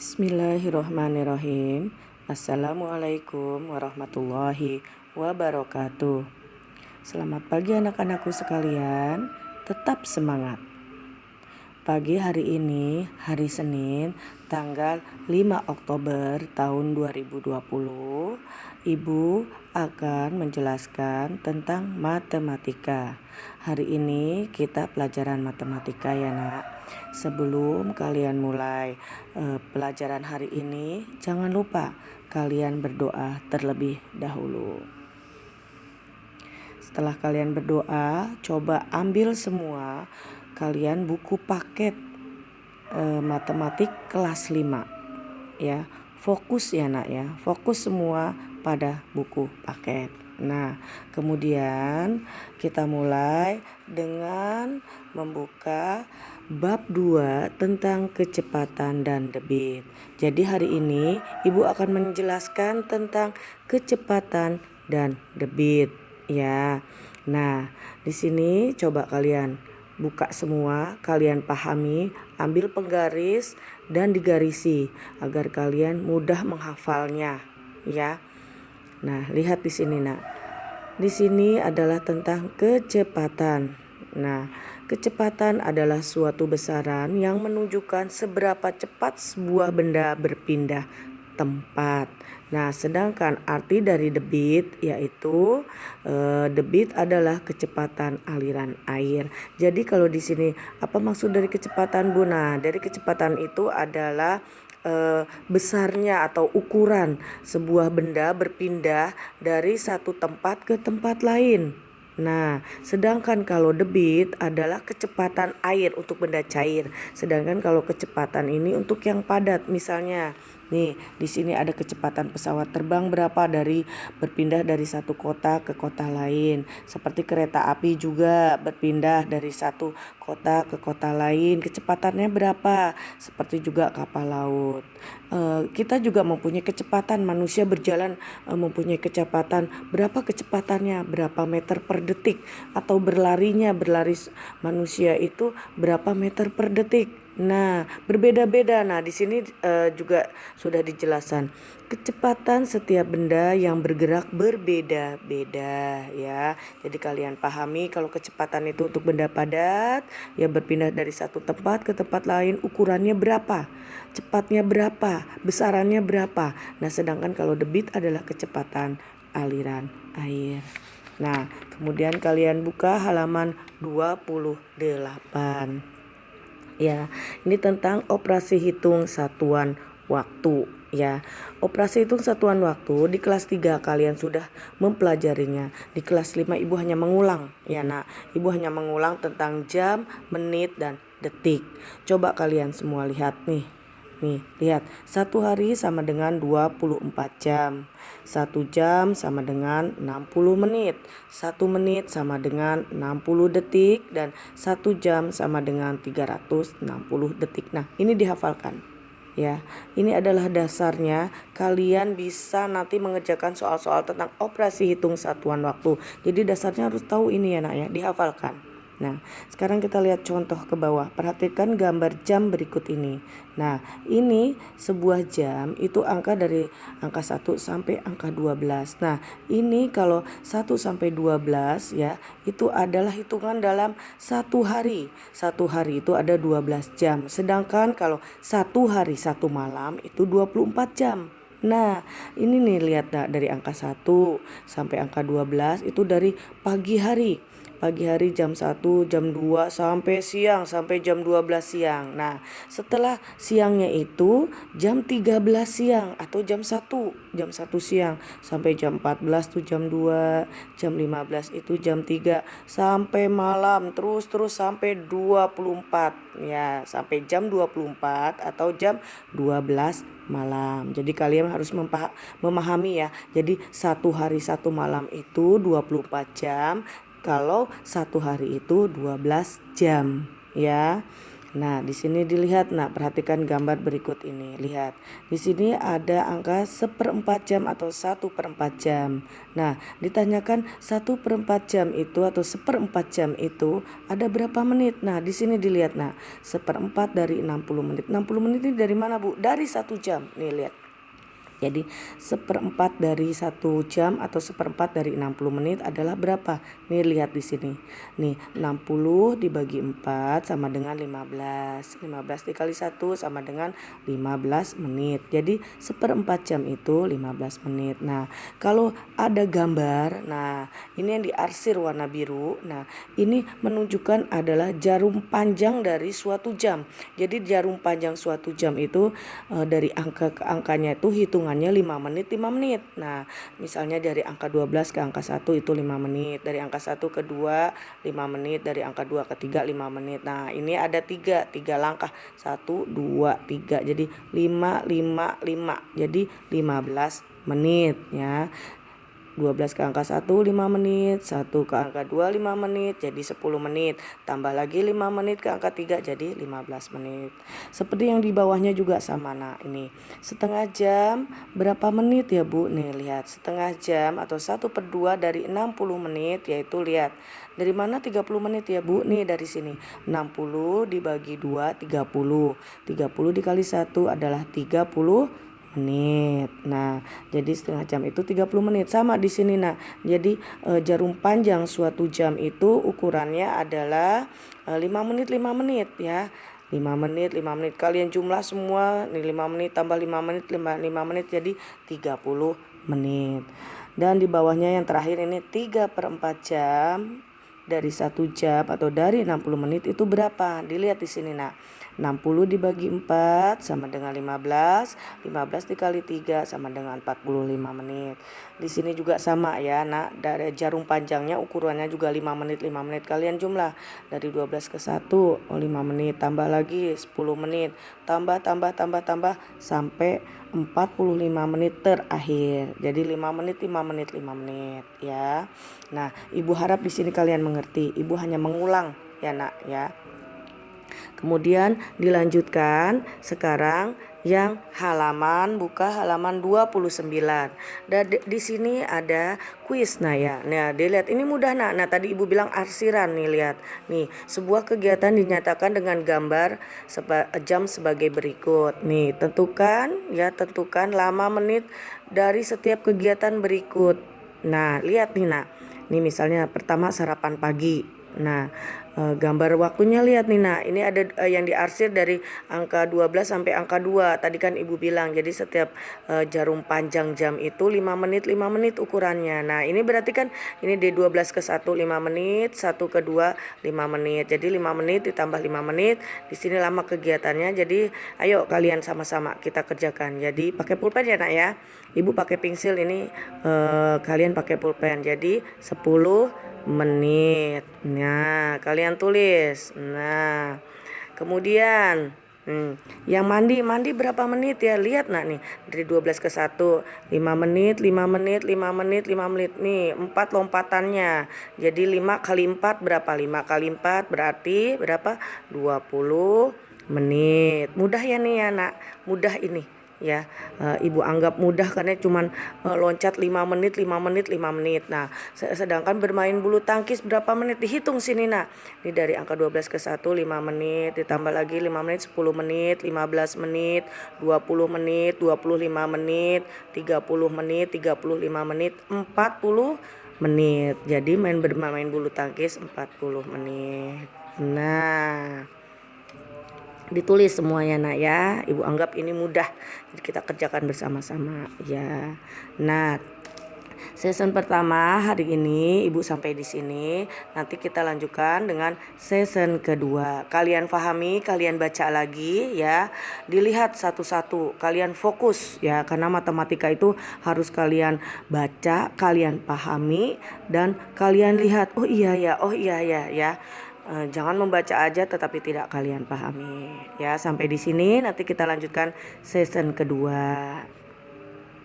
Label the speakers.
Speaker 1: Bismillahirrohmanirrohim. Assalamualaikum warahmatullahi wabarakatuh. Selamat pagi anak-anakku sekalian. Tetap semangat. Pagi hari ini, hari Senin, tanggal 5 Oktober tahun 2020, Ibu akan menjelaskan tentang matematika. Hari ini kita pelajaran matematika ya nak. Sebelum kalian mulai pelajaran hari ini, jangan lupa kalian berdoa terlebih dahulu. Setelah kalian berdoa, coba ambil semua kalian buku paket matematik kelas 5 ya. Fokus ya nak ya, fokus semua pada buku paket. Nah, kemudian kita mulai dengan membuka bab 2 tentang kecepatan dan debit. Jadi hari ini Ibu akan menjelaskan tentang kecepatan dan debit ya. Nah, di sini coba kalian buka semua, kalian pahami, ambil penggaris dan digarisi agar kalian mudah menghafalnya ya. Nah, lihat di sini nak. Di sini adalah tentang kecepatan. Nah, kecepatan adalah suatu besaran yang menunjukkan seberapa cepat sebuah benda berpindah tempat. Nah, sedangkan arti dari debit yaitu debit adalah kecepatan aliran air. Jadi kalau di sini apa maksud dari kecepatan Bu? Nah, dari kecepatan itu adalah besarnya atau ukuran sebuah benda berpindah dari satu tempat ke tempat lain. Nah, sedangkan kalau debit adalah kecepatan air untuk benda cair. Sedangkan kalau kecepatan ini untuk yang padat. Misalnya, nih di sini ada kecepatan pesawat terbang berapa dari berpindah dari satu kota ke kota lain. Seperti kereta api juga berpindah dari satu kota ke kota lain. Kecepatannya berapa? Seperti juga kapal laut. Kita juga mempunyai kecepatan, manusia berjalan mempunyai kecepatan. Berapa kecepatannya? Berapa meter per detik? Atau berlari manusia itu berapa meter per detik? Nah, berbeda-beda. Nah, di sini juga sudah dijelaskan. Kecepatan setiap benda yang bergerak berbeda-beda ya. Jadi kalian pahami kalau kecepatan itu untuk benda padat ya berpindah dari satu tempat ke tempat lain, ukurannya berapa? Cepatnya berapa? Besarannya berapa? Nah, sedangkan kalau debit adalah kecepatan aliran air. Nah, kemudian kalian buka halaman 28. Ya, ini tentang operasi hitung satuan waktu ya. Operasi hitung satuan waktu di kelas 3 kalian sudah mempelajarinya. Di kelas 5 Ibu hanya mengulang ya nak. Ibu hanya mengulang tentang jam, menit dan detik. Coba kalian semua lihat nih. Nih, lihat. 1 hari sama dengan 24 jam. 1 jam sama dengan 60 menit. 1 menit sama dengan 60 detik. Dan 1 jam sama dengan 360 detik. Nah, ini dihafalkan. Ya, ini adalah dasarnya. Kalian bisa nanti mengerjakan soal-soal tentang operasi hitung satuan waktu. Jadi dasarnya harus tahu ini ya nak ya, dihafalkan. Nah, sekarang kita lihat contoh ke bawah. Perhatikan gambar jam berikut ini. Nah, ini sebuah jam itu angka dari angka 1 sampai angka 12. Nah, ini kalau 1 sampai 12 ya, itu adalah hitungan dalam satu hari. Satu hari itu ada 12 jam. Sedangkan kalau satu hari satu malam itu 24 jam. Nah, ini nih lihat dari angka 1 sampai angka 12 itu dari pagi hari. Pagi hari jam 1, jam 2 sampai siang, sampai jam 12 siang. Nah, setelah siangnya itu jam 13 siang atau jam 1 siang sampai jam 14 tuh jam 2, jam 15 itu jam 3 sampai malam terus sampai 24 ya, sampai jam 24 atau jam 12 malam. Jadi kalian harus memahami ya. Jadi satu hari satu malam itu 24 jam. Kalau satu hari itu 12 jam ya. Nah, di sini dilihat, nah perhatikan gambar berikut ini. Lihat, di sini ada angka 1/4 jam atau 1/4 jam. Nah, ditanyakan 1/4 jam itu atau 1/4 jam itu ada berapa menit? Nah, di sini dilihat, nah 1/4 dari 60 menit. 60 menit ini dari mana, Bu? Dari 1 jam. Nih lihat. Jadi 1/4 dari 1 jam atau 1/4 dari 60 menit adalah berapa? Nih lihat di sini. Nih 60 dibagi 4 sama dengan 15. 15 dikali 1 sama dengan 15 menit. Jadi 1/4 jam itu 15 menit. Nah, kalau ada gambar, nah ini yang diarsir warna biru. Nah, ini menunjukkan adalah jarum panjang dari suatu jam. Jadi jarum panjang suatu jam itu dari angka ke angkanya itu hitungannya 5 menit 5 menit. Nah, misalnya dari angka 12 ke angka 1 itu 5 menit, dari angka 1 ke 2 5 menit, dari angka 2 ke 3 5 menit. Nah, ini ada 3 langkah. 1 2 3. Jadi 5 5 5. Jadi 15 menit ya. 12 ke angka 1 5 menit, 1 ke angka 2 5 menit, jadi 10 menit. Tambah lagi 5 menit ke angka 3 jadi 15 menit. Seperti yang di bawahnya juga sama. Nah, ini setengah jam berapa menit ya, Bu? Nih lihat, setengah jam atau 1/2 dari 60 menit, yaitu lihat. Dari mana 30 menit ya, Bu? Nih dari sini. 60 dibagi 2 30. 30 dikali 1 adalah 30 menit. Nah, jadi setengah jam itu 30 menit. Sama di sini. Nah, jadi jarum panjang suatu jam itu ukurannya adalah 5 menit 5 menit ya. 5 menit 5 menit kalian jumlah semua. Nih 5 menit tambah 5 menit 5 menit jadi 30 menit. Dan di bawahnya yang terakhir ini 3/4 jam dari 1 jam atau dari 60 menit itu berapa? Dilihat di sini. Nah, 60 dibagi 4 sama dengan 15. 15 dikali 3 sama dengan 45 menit. Di sini juga sama ya. Nah, dari jarum panjangnya ukurannya juga 5 menit 5 menit. Kalian jumlah dari 12 ke 1 5 menit, tambah lagi 10 menit, tambah sampai 45 menit terakhir. Jadi 5 menit 5 menit 5 menit ya. Nah, Ibu harap di sini kalian mengerti. Ibu hanya mengulang ya, Nak ya. Kemudian dilanjutkan sekarang yang buka halaman 29. Dan di sini ada kuis. Nah ya. Nah, dilihat ini mudah, Nak. Nah, tadi Ibu bilang arsiran nih, lihat. Nih, sebuah kegiatan dinyatakan dengan gambar jam sebagai berikut. Nih, tentukan lama menit dari setiap kegiatan berikut. Nah, lihat nih, Nak. Nih misalnya pertama sarapan pagi. Nah, gambar waktunya lihat nih. Nah, ini ada yang diarsir dari angka 12 sampai angka 2. Tadi kan Ibu bilang, jadi setiap jarum panjang jam itu 5 menit 5 menit ukurannya. Nah, ini berarti kan ini di 12 ke 1 5 menit, 1 ke 2 5 menit. Jadi 5 menit ditambah 5 menit. Di sini lama kegiatannya. Jadi ayo kalian sama-sama kita kerjakan. Jadi pakai pulpen ya, Nak ya. Ibu pakai pensil, ini kalian pakai pulpen. Jadi 10 menit. Nah, kalian tulis. Nah, kemudian yang mandi berapa menit ya? Lihat nak nih, dari 12 ke 1 5 menit 5 menit 5 menit 5 menit nih, 4 lompatannya. Jadi 5 kali 4 berapa? 5 kali 4 berarti berapa? 20 menit. Mudah ya nih ya, Nak. Mudah ini ya. Ibu anggap mudah karena cuman loncat 5 menit 5 menit 5 menit. Nah, sedangkan bermain bulu tangkis berapa menit? Dihitung sini. Nah, ini dari angka 12 ke 1 5 menit, ditambah lagi 5 menit 10 menit, 15 menit, 20 menit, 25 menit, 30 menit, 35 menit, 40 menit. Jadi bermain bulu tangkis 40 menit. Nah, ditulis semuanya, Nak ya. Ibu anggap ini mudah. Jadi kita kerjakan bersama-sama ya. Nah, season pertama hari ini Ibu sampai di sini. Nanti kita lanjutkan dengan season kedua. Kalian pahami, kalian baca lagi ya. Dilihat satu-satu, kalian fokus ya, karena matematika itu harus kalian baca, kalian pahami, dan kalian lihat. Oh iya ya. Jangan membaca aja tetapi tidak kalian pahami. Ya, sampai di sini nanti kita lanjutkan season kedua.